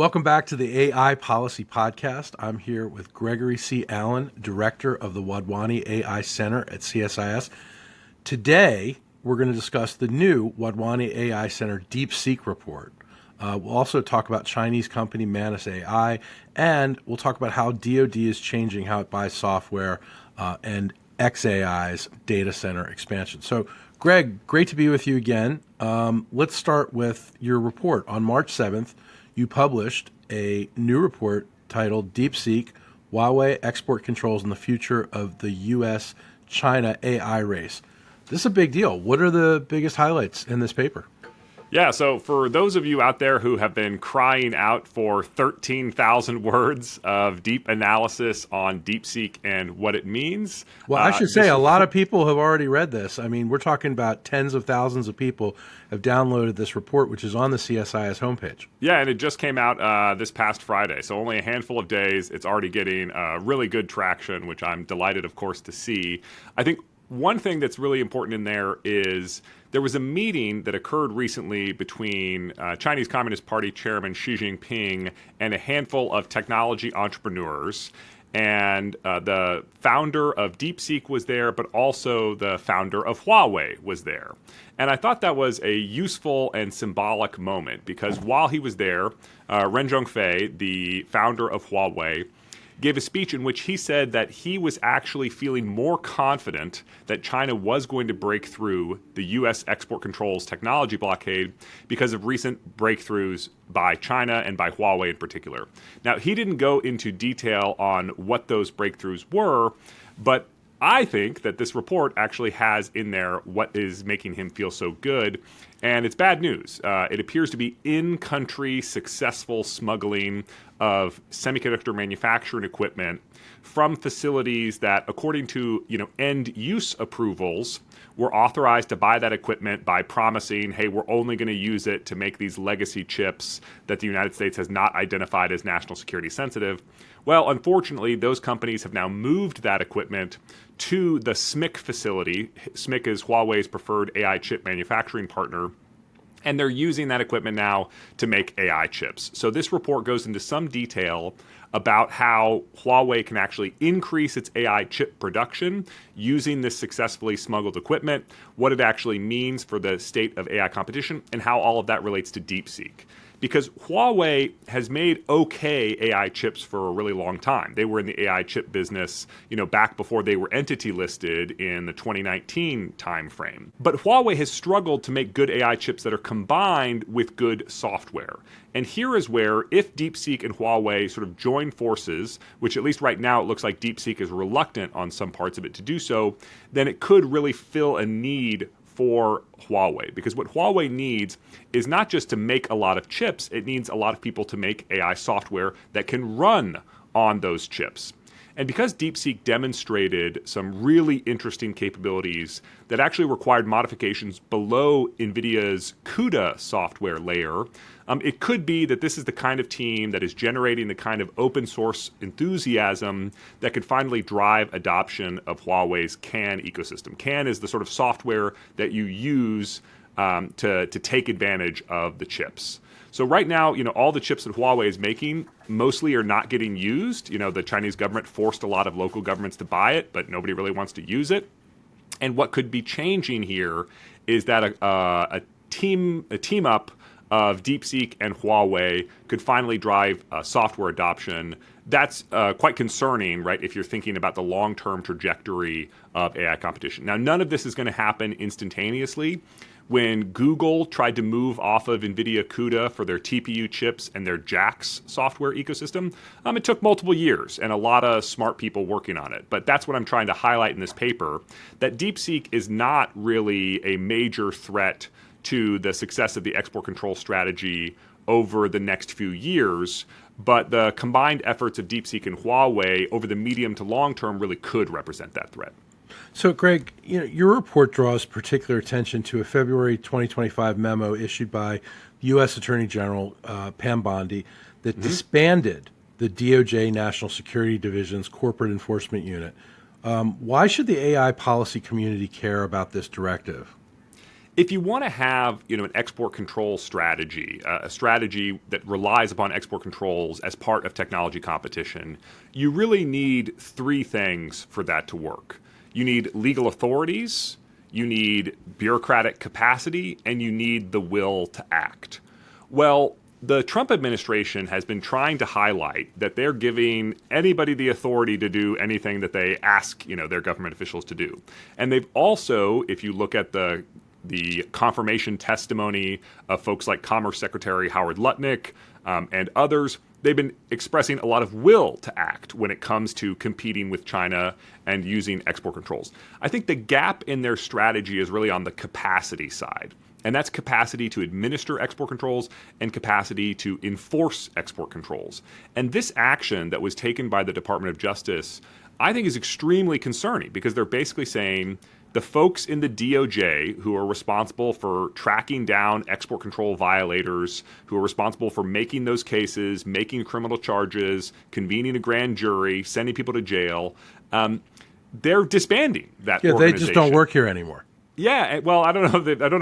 Welcome back to the AI Policy Podcast. I'm here with Gregory C. Allen, Director of the Wadhwani AI Center at CSIS. Today, we're going to discuss the new Wadhwani AI Center Deepseek report. We'll also talk about Chinese company Manus AI, and we'll talk about how DOD is changing how it buys software and XAI's data center expansion. So, Greg, great to be with you again. Let's start with your report. On March 7th, you published a new report titled Deepseek, Huawei Export Controls and the Future of the U.S.-China AI Race. This is a big deal. What are the biggest highlights in this paper? Yeah, so for those of you out there who have been crying out for 13,000 words of deep analysis on DeepSeek and what it means. Well, I should say a lot of people have already read this. I mean, we're talking about tens of thousands of people have downloaded this report, which is on the CSIS homepage. Yeah, and it just came out this past Friday, so only a handful of days. It's already getting really good traction, which I'm delighted, of course, to see. I think one thing that's really important in there is there was a meeting that occurred recently between Chinese Communist Party Chairman Xi Jinping and a handful of technology entrepreneurs. And the founder of DeepSeek was there, but also the founder of Huawei was there. And I thought that was a useful and symbolic moment because while he was there, Ren Zhongfei, the founder of Huawei, gave a speech in which he said that he was actually feeling more confident that China was going to break through the U.S. export controls technology blockade because of recent breakthroughs by China and by Huawei in particular. Now, he didn't go into detail on what those breakthroughs were, but I think that this report actually has in there what is making him feel so good, and it's bad news. It appears to be in-country successful smuggling of semiconductor manufacturing equipment from facilities that, according to end-use approvals, were authorized to buy that equipment by promising, hey, we're only going to use it to make these legacy chips that the United States has not identified as national security sensitive. Well, unfortunately, those companies have now moved that equipment to the SMIC facility. SMIC is Huawei's preferred AI chip manufacturing partner. And they're using that equipment now to make AI chips. So this report goes into some detail about how Huawei can actually increase its AI chip production using this successfully smuggled equipment, what it actually means for the state of AI competition, and how all of that relates to DeepSeek. Because Huawei has made okay AI chips for a really long time. They were in the AI chip business, back before they were entity listed in the 2019 timeframe. But Huawei has struggled to make good AI chips that are combined with good software. And here is where, if DeepSeek and Huawei sort of join forces, which at least right now it looks like DeepSeek is reluctant on some parts of it to do so, then it could really fill a need for Huawei. Because what Huawei needs is not just to make a lot of chips, it needs a lot of people to make AI software that can run on those chips. And because DeepSeek demonstrated some really interesting capabilities that actually required modifications below NVIDIA's CUDA software layer, it could be that this is the kind of team that is generating the kind of open source enthusiasm that could finally drive adoption of Huawei's CAN ecosystem. CAN is the sort of software that you use to take advantage of the chips. So right now, all the chips that Huawei is making mostly are not getting used. The Chinese government forced a lot of local governments to buy it, but nobody really wants to use it. And what could be changing here is that a team up of DeepSeek and Huawei could finally drive software adoption. That's quite concerning, right, if you're thinking about the long-term trajectory of AI competition. Now, none of this is going to happen instantaneously. When Google tried to move off of NVIDIA CUDA for their TPU chips and their JAX software ecosystem, it took multiple years and a lot of smart people working on it. But that's what I'm trying to highlight in this paper, that DeepSeek is not really a major threat to the success of the export control strategy over the next few years, but the combined efforts of DeepSeek and Huawei over the medium to long term really could represent that threat. So, Greg, your report draws particular attention to a February 2025 memo issued by U.S. Attorney General Pam Bondi that disbanded the DOJ National Security Division's Corporate Enforcement Unit. Why should the AI policy community care about this directive? if you want to have, an export control strategy, a strategy that relies upon export controls as part of technology competition, you really need three things for that to work. You need legal authorities, you need bureaucratic capacity, and you need the will to act. Well, the Trump administration has been trying to highlight that they're giving anybody the authority to do anything that they ask, their government officials to do. And they've also, if you look at the confirmation testimony of folks like Commerce Secretary Howard Lutnick and others, they've been expressing a lot of will to act when it comes to competing with China and using export controls. I think the gap in their strategy is really on the capacity side. And that's capacity to administer export controls and capacity to enforce export controls. And this action that was taken by the Department of Justice, I think is extremely concerning because they're basically saying the folks in the DOJ who are responsible for tracking down export control violators, who are responsible for making those cases, making criminal charges, convening a grand jury, sending people to jail, they're disbanding that organization. They just don't work here anymore. Yeah, well, I don't know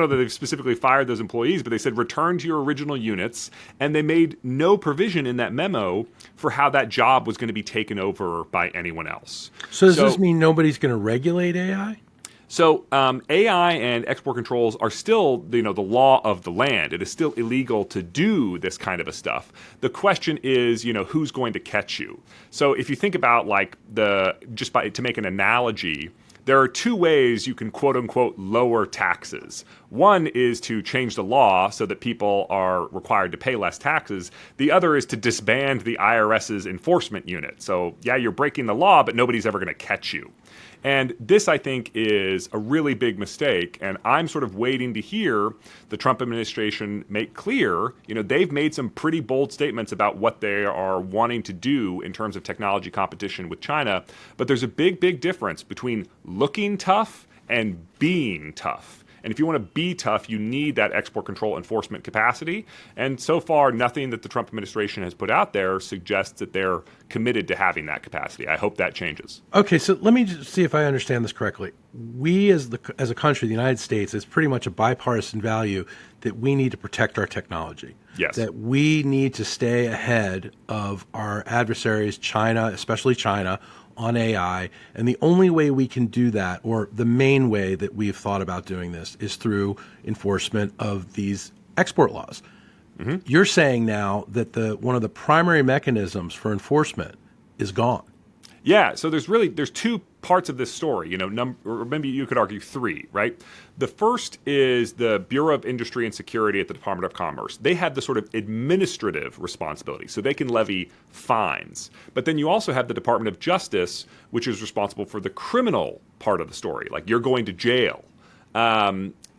that they've specifically fired those employees, but they said return to your original units, and they made no provision in that memo for how that job was going to be taken over by anyone else. So does this mean nobody's going to regulate AI? So AI and export controls are still, the law of the land. It is still illegal to do this kind of a stuff. The question is, who's going to catch you? So if you think about to make an analogy, there are two ways you can quote unquote lower taxes. One is to change the law so that people are required to pay less taxes. The other is to disband the IRS's enforcement unit. So yeah, you're breaking the law, but nobody's ever going to catch you. And this, I think, is a really big mistake. And I'm sort of waiting to hear the Trump administration make clear, they've made some pretty bold statements about what they are wanting to do in terms of technology competition with China. But there's a big, big difference between looking tough and being tough. And if you want to be tough, you need that export control enforcement capacity. And so far, nothing that the Trump administration has put out there suggests that they're committed to having that capacity. I hope that changes. Okay, so let me just see if I understand this correctly. We as a country, the United States, it's pretty much a bipartisan value that we need to protect our technology. Yes. That we need to stay ahead of our adversaries, China, especially China, on AI, and the only way we can do that, or the main way that we've thought about doing this, is through enforcement of these export laws. Mm-hmm. You're saying now that one of the primary mechanisms for enforcement is gone. Yeah, so there's two parts of this story, or maybe you could argue three, right? The first is the Bureau of Industry and Security at the Department of Commerce. They have the sort of administrative responsibility, so they can levy fines. But then you also have the Department of Justice, which is responsible for the criminal part of the story, like you're going to jail.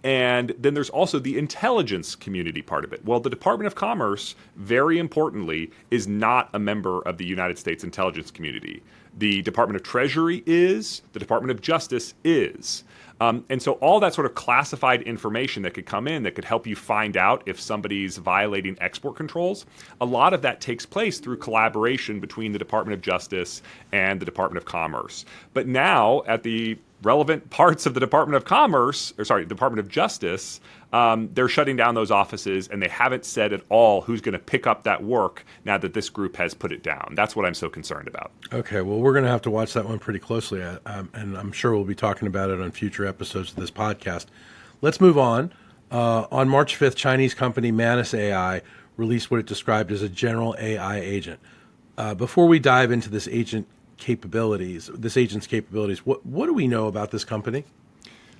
And then there's also the intelligence community part of it. Well, the Department of Commerce, very importantly, is not a member of the United States intelligence community. The Department of Treasury is, the Department of Justice is. And so all that sort of classified information that could come in that could help you find out if somebody's violating export controls, a lot of that takes place through collaboration between the Department of Justice and the Department of Commerce. But now at the relevant parts of the Department of Justice, they're shutting down those offices, and they haven't said at all who's going to pick up that work now that this group has put it down. That's what I'm so concerned about. Okay, well, we're going to have to watch that one pretty closely, and I'm sure we'll be talking about it on future episodes of this podcast. Let's move on. On March 5th, Chinese company Manus AI released what it described as a general AI agent. Before we dive into this agent's capabilities, what do we know about this company?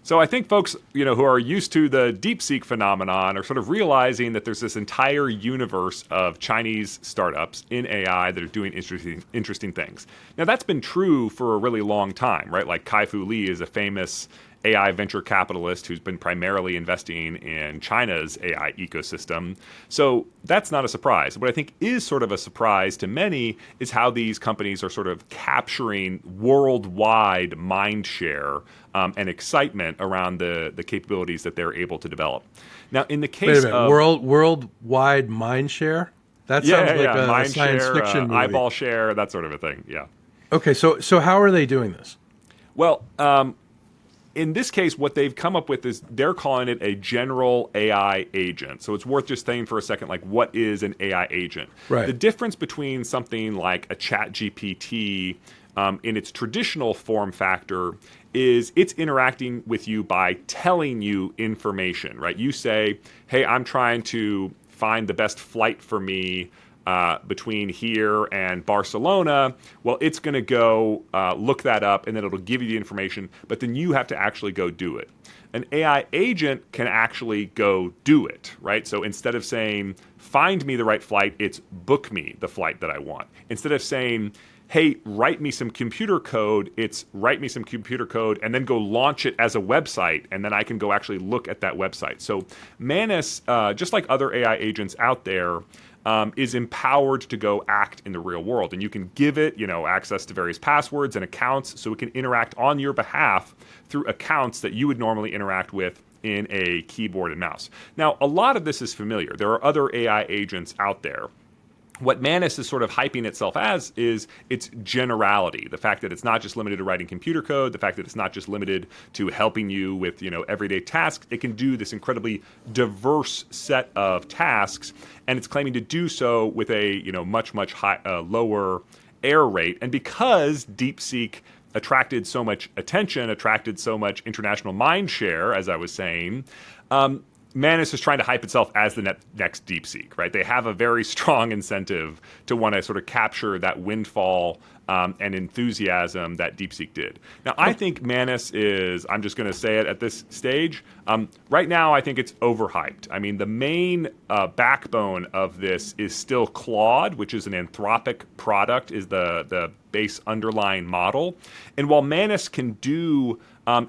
So I think folks, who are used to the Deepseek phenomenon are sort of realizing that there's this entire universe of Chinese startups in AI that are doing interesting things. Now, that's been true for a really long time, right? Like Kai-Fu Lee is a famous AI venture capitalist who's been primarily investing in China's AI ecosystem. So that's not a surprise. What I think is sort of a surprise to many is how these companies are sort of capturing worldwide mind share and excitement around the capabilities that they're able to develop. Now, in the case of worldwide mind share, that sounds like a mind science share, fiction movie. eyeball share, that sort of a thing. Yeah. Okay, so how are they doing this? Well, in this case, what they've come up with is they're calling it a general AI agent. So it's worth just saying for a second, like, what is an AI agent? Right. The difference between something like a chat GPT in its traditional form factor is it's interacting with you by telling you information, right? You say, hey, I'm trying to find the best flight for me between here and Barcelona. Well, it's going to go look that up, and then it'll give you the information, but then you have to actually go do it. An AI agent can actually go do it, right? So instead of saying, find me the right flight, it's book me the flight that I want. Instead of saying, hey, write me some computer code, it's write me some computer code and then go launch it as a website, and then I can go actually look at that website. So Manus, just like other AI agents out there, is empowered to go act in the real world. And you can give it, access to various passwords and accounts so it can interact on your behalf through accounts that you would normally interact with in a keyboard and mouse. Now, a lot of this is familiar. There are other AI agents out there. What Manus is sort of hyping itself as is its generality. The fact that it's not just limited to writing computer code, the fact that it's not just limited to helping you with, everyday tasks. It can do this incredibly diverse set of tasks, and it's claiming to do so with a, much lower error rate. And because Deepseek attracted so much attention, attracted so much international mind share, as I was saying, Manus is trying to hype itself as the next Deepseek, right? They have a very strong incentive to want to sort of capture that windfall and enthusiasm that Deepseek did. Now, I think Manus is, I'm just going to say it at this stage, right now I think it's overhyped. I mean, the main backbone of this is still Claude, which is an Anthropic product, is the base underlying model. And while Manus can do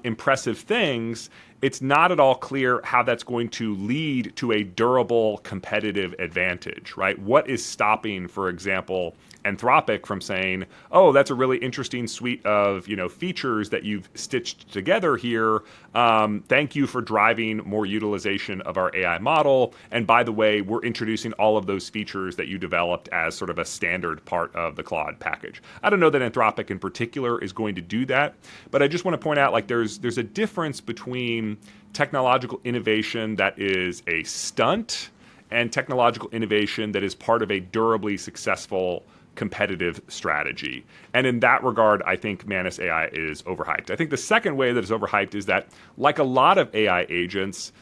impressive things, it's not at all clear how that's going to lead to a durable competitive advantage, right? What is stopping, for example, Anthropic from saying, oh, that's a really interesting suite of features that you've stitched together here. Thank you for driving more utilization of our AI model. And by the way, we're introducing all of those features that you developed as sort of a standard part of the Claude package. I don't know that Anthropic in particular is going to do that, but I just want to point out, like, there's a difference between technological innovation that is a stunt and technological innovation that is part of a durably successful competitive strategy. And in that regard, I think Manus AI is overhyped. I think the second way that it's overhyped is that, like a lot of AI agents,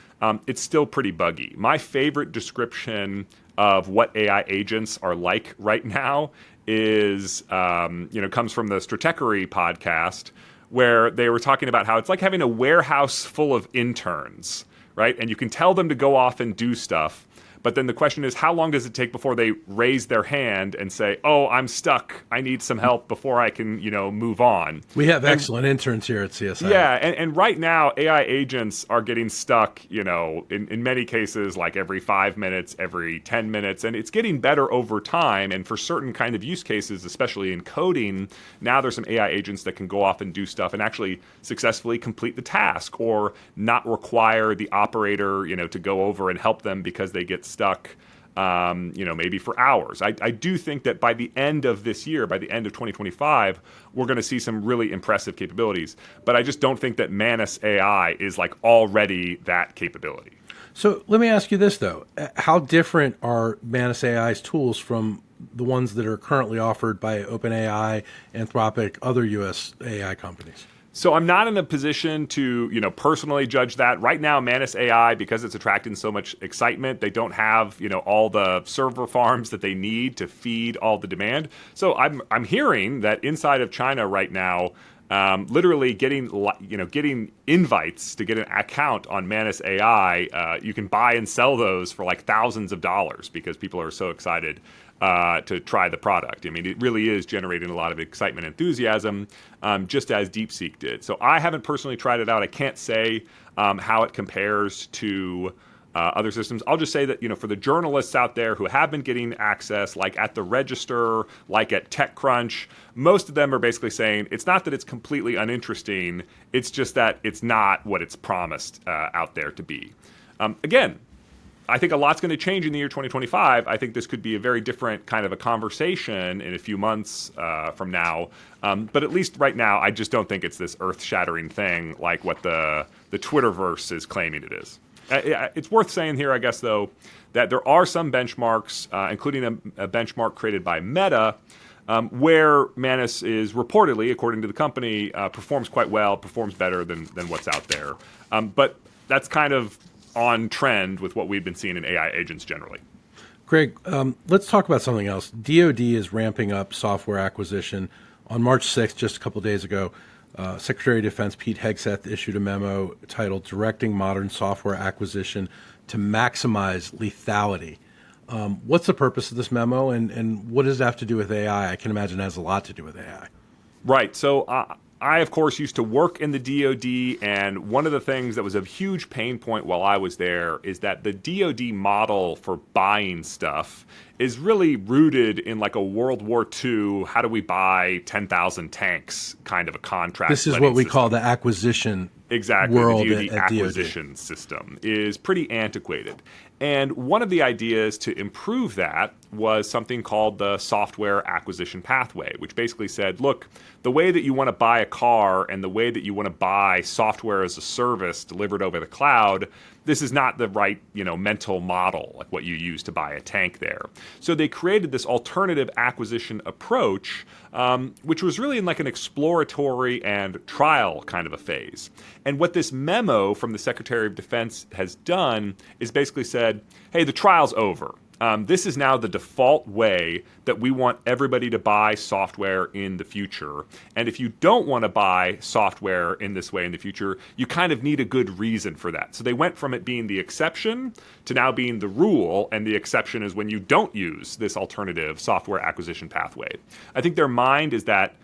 it's still pretty buggy. My favorite description of what AI agents are like right now is, comes from the Stratechery podcast, where they were talking about how it's like having a warehouse full of interns, right? And you can tell them to go off and do stuff. But then the question is, how long does it take before they raise their hand and say, oh, I'm stuck, I need some help before I can, move on? We have excellent interns here at CSI. Yeah, and right now, AI agents are getting stuck, in many cases, like every 5 minutes, every 10 minutes, and it's getting better over time. And for certain kind of use cases, especially in coding, now there's some AI agents that can go off and do stuff and actually successfully complete the task, or not require the operator, to go over and help them because they get stuck, maybe for hours. I do think that by the end of this year, by the end of 2025, we're going to see some really impressive capabilities. But I just don't think that Manus AI is like already that capability. So let me ask you this, though. How different are Manus AI's tools from the ones that are currently offered by OpenAI, Anthropic, other U.S. AI companies? So I'm not in a position to, personally judge that. Right now, Manus AI, because it's attracting so much excitement, they don't have, all the server farms that they need to feed all the demand. So I'm hearing that inside of China right now, literally getting invites to get an account on Manus AI, you can buy and sell those for like thousands of dollars because people are so excited to try the product. I mean, it really is generating a lot of excitement and enthusiasm, just as Deepseek did. So I haven't personally tried it out. I can't say how it compares to other systems. I'll just say that, for the journalists out there who have been getting access, like at the Register, like at TechCrunch, most of them are basically saying it's not that it's completely uninteresting, it's just that it's not what it's promised out there to be. Again, I think a lot's going to change in the year 2025. I think this could be a very different kind of a conversation in a few months from now. But at least right now, I just don't think it's this earth-shattering thing like what the Twitterverse is claiming it is. It's worth saying here, I guess, though, that there are some benchmarks, including a benchmark created by Meta, where Manus is reportedly, according to the company, performs quite well, performs better than what's out there. But that's kind of on trend with what we've been seeing in AI agents generally. Greg, let's talk about something else. DOD is ramping up software acquisition. On March 6th, just a couple days ago, Secretary of Defense Pete Hegseth issued a memo titled Directing Modern Software Acquisition to Maximize Lethality. What's the purpose of this memo, and what does it have to do with AI? I can imagine it has a lot to do with AI. Right. So I, of course, used to work in the DOD, and one of the things that was a huge pain point while I was there is that the DOD model for buying stuff is really rooted in like a World War II, how do we buy 10,000 tanks kind of a contract. This is what we call the acquisition world the DOD at acquisition system is pretty antiquated. And one of the ideas to improve that was something called the software acquisition pathway, which basically said, look, the way that you want to buy a car and the way that you want to buy software as a service delivered over the cloud, this is not the right, mental model, like what you use to buy a tank there. So they created this alternative acquisition approach, which was really in like an exploratory and trial kind of a phase. And what this memo from the Secretary of Defense has done is basically said, hey, the trial's over. This is now the default way that we want everybody to buy software in the future. And if you don't want to buy software in this way in the future, you kind of need a good reason for that. So they went from it being the exception to now being the rule, and the exception is when you don't use this alternative software acquisition pathway. I think their mind is that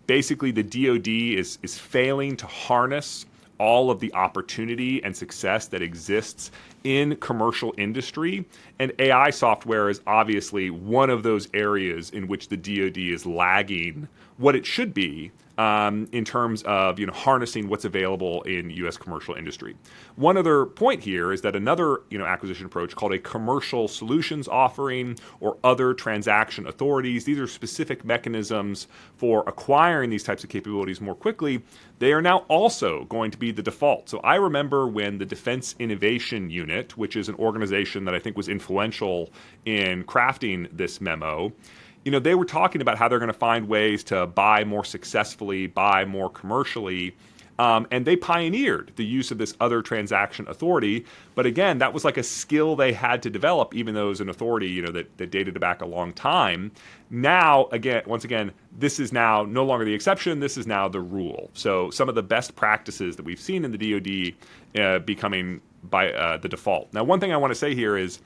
basically the DoD is failing to harness all of the opportunity and success that exists in commercial industry. And AI software is obviously one of those areas in which the DoD is lagging what it should be in terms of harnessing what's available in U.S. commercial industry. One other point here is that another acquisition approach called a commercial solutions offering or other transaction authorities, these are specific mechanisms for acquiring these types of capabilities more quickly. They are now also going to be the default. So I remember when the Defense Innovation Unit, which is an organization that I think was influential in crafting this memo, they were talking about how they're going to find ways to buy more successfully, buy more commercially, and they pioneered the use of this other transaction authority. But again, that was like a skill they had to develop, even though it was an authority that dated back a long time. Now, once again, this is now no longer the exception. This is now the rule. So some of the best practices that we've seen in the DoD becoming by the default. Now, one thing I want to say here is,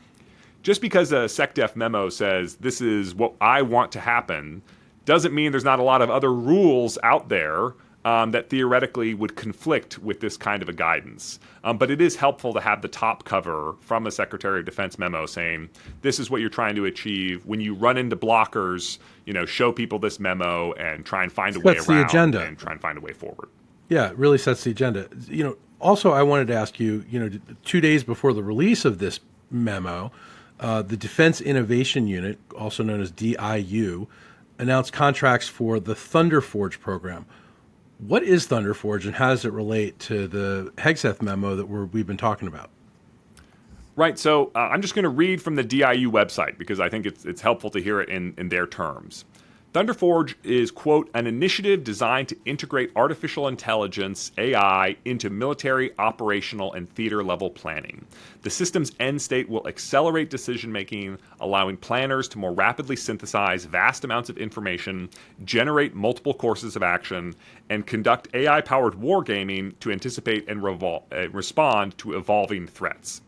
just because a SecDef memo says this is what I want to happen doesn't mean there's not a lot of other rules out there that theoretically would conflict with this kind of a guidance. But it is helpful to have the top cover from a Secretary of Defense memo saying this is what you're trying to achieve. When you run into blockers, show people this memo and try and find a way around the agenda and try and find a way forward. Yeah, it really sets the agenda. Also, I wanted to ask you, 2 days before the release of this memo, the Defense Innovation Unit, also known as DIU, announced contracts for the Thunder Forge program. What is Thunder Forge, and how does it relate to the Hegseth memo that we've been talking about? Right. So I'm just going to read from the DIU website because I think it's helpful to hear it in their terms. Thunderforge is, quote, an initiative designed to integrate artificial intelligence, AI, into military, operational, and theater-level planning. The system's end state will accelerate decision-making, allowing planners to more rapidly synthesize vast amounts of information, generate multiple courses of action, and conduct AI-powered wargaming to anticipate and respond to evolving threats.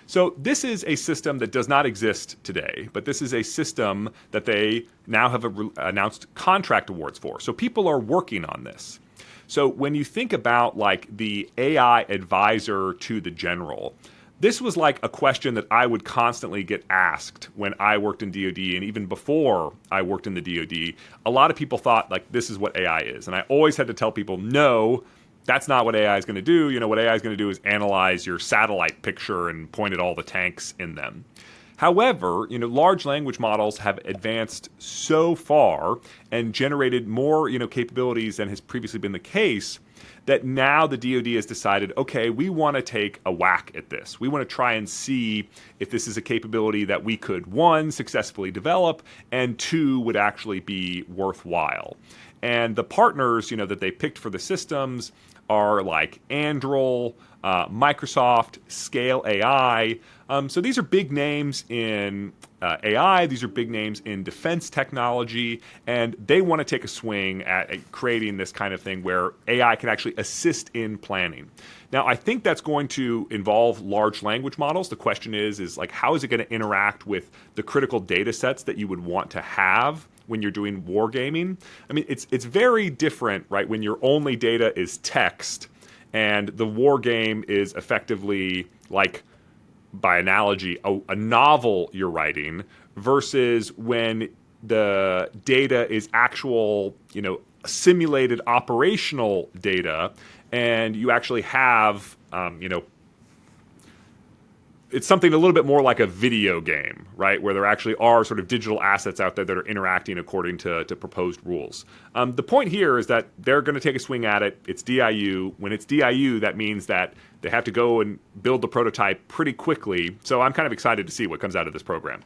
So this is a system that does not exist today, but this is a system that they now have announced contract awards for. So people are working on this. So when you think about like the AI advisor to the general, this was like a question that I would constantly get asked when I worked in DoD, and even before I worked in the DoD. A lot of people thought like this is what AI is, and I always had to tell people no. that's not what AI is going to do. What AI is going to do is analyze your satellite picture and point at all the tanks in them. However, large language models have advanced so far and generated more, capabilities than has previously been the case, that now the DOD has decided, okay, we want to take a whack at this. We want to try and see if this is a capability that we could, one, successfully develop, and two, would actually be worthwhile. And the partners, that they picked for the systems are like Anduril, Microsoft, Scale AI. So these are big names in AI. These are big names in defense technology, and they want to take a swing at creating this kind of thing where AI can actually assist in planning. Now, I think that's going to involve large language models. The question is like, how is it going to interact with the critical data sets that you would want to have when you're doing wargaming? I mean, it's very different, right? When your only data is text and the war game is effectively like, by analogy, a novel you're writing, versus when the data is actual, simulated operational data, and you actually have, it's something a little bit more like a video game, right? Where there actually are sort of digital assets out there that are interacting according to proposed rules. The point here is that they're going to take a swing at it. It's DIU. When it's DIU, that means that they have to go and build the prototype pretty quickly. So I'm kind of excited to see what comes out of this program.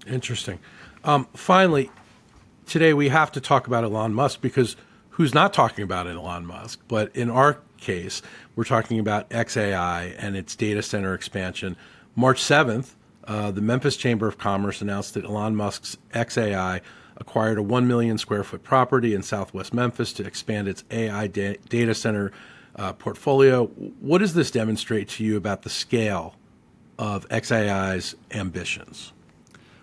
Interesting. Finally, today we have to talk about Elon Musk, because who's not talking about Elon Musk? But in our case, we're talking about XAI and its data center expansion. March 7th, the Memphis Chamber of Commerce announced that Elon Musk's XAI acquired a 1 million square foot property in southwest Memphis to expand its AI data center portfolio. What does this demonstrate to you about the scale of XAI's ambitions?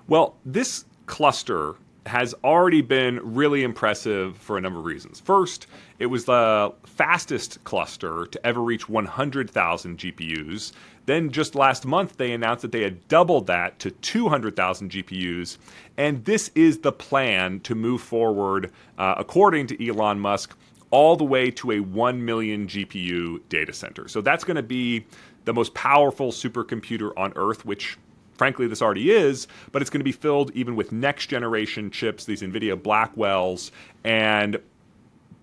Well, this cluster has already been really impressive for a number of reasons. First, it was the fastest cluster to ever reach 100,000 GPUs. Then just last month, they announced that they had doubled that to 200,000 GPUs. And this is the plan to move forward, according to Elon Musk, all the way to a 1 million GPU data center. So that's going to be the most powerful supercomputer on Earth, which frankly this already is, but it's going to be filled even with next generation chips, these NVIDIA Blackwells, and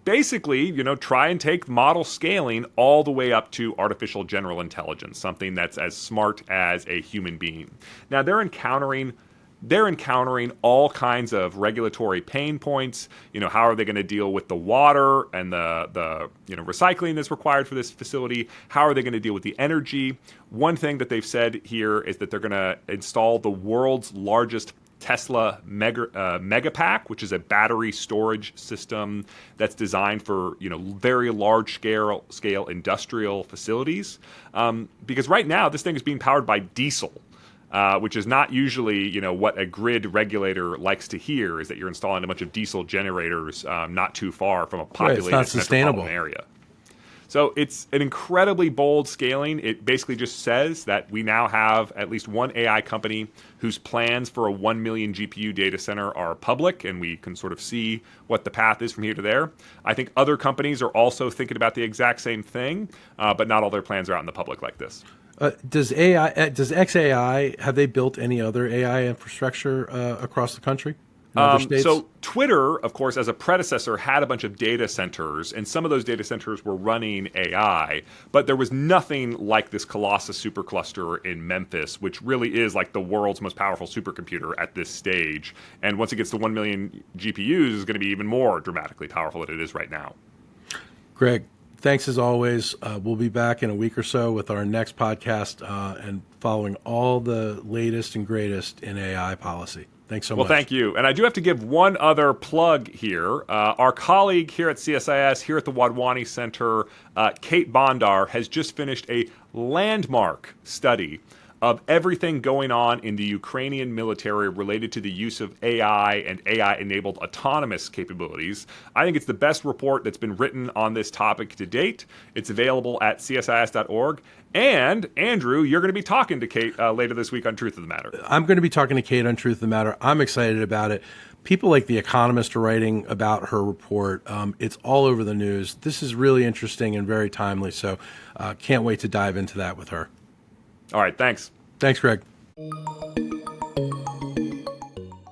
basically, try and take model scaling all the way up to artificial general intelligence, something that's as smart as a human being. Now, they're encountering all kinds of regulatory pain points. How are they going to deal with the water and the recycling that's required for this facility? How are they going to deal with the energy? One thing that they've said here is that they're going to install the world's largest Tesla Megapack, which is a battery storage system that's designed for very large scale industrial facilities. Because right now this thing is being powered by diesel, which is not usually what a grid regulator likes to hear, is that you're installing a bunch of diesel generators not too far from a populated metropolitan area. So it's an incredibly bold scaling. It basically just says that we now have at least one AI company whose plans for a 1 million GPU data center are public, and we can sort of see what the path is from here to there. I think other companies are also thinking about the exact same thing, but not all their plans are out in the public like this. Does XAI, have they built any other AI infrastructure across the country? So Twitter, of course, as a predecessor, had a bunch of data centers, and some of those data centers were running AI, but there was nothing like this Colossus supercluster in Memphis, which really is like the world's most powerful supercomputer at this stage. And once it gets to 1 million GPUs, it's going to be even more dramatically powerful than it is right now. Greg, thanks as always. We'll be back in a week or so with our next podcast and following all the latest and greatest in AI policy. Thanks so much. Well, thank you. And I do have to give one other plug here. Our colleague here at CSIS, here at the Wadhwani Center, Kate Bondar, has just finished a landmark study of everything going on in the Ukrainian military related to the use of AI and AI-enabled autonomous capabilities. I think it's the best report that's been written on this topic to date. It's available at csis.org. And, Andrew, you're going to be talking to Kate later this week on Truth of the Matter. I'm going to be talking to Kate on Truth of the Matter. I'm excited about it. people like The Economist are writing about her report. It's all over the news. This is really interesting and very timely, so can't wait to dive into that with her. All right, thanks. Thanks, Greg.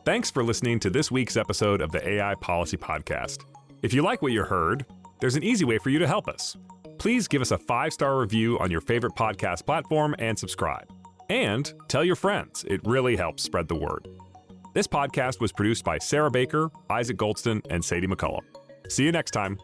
Thanks for listening to this week's episode of the AI Policy Podcast. If you like what you heard, there's an easy way for you to help us. Please give us a 5-star review on your favorite podcast platform and subscribe. And tell your friends. It really helps spread the word. This podcast was produced by Sarah Baker, Isaac Goldston, and Sadie McCullough. See you next time.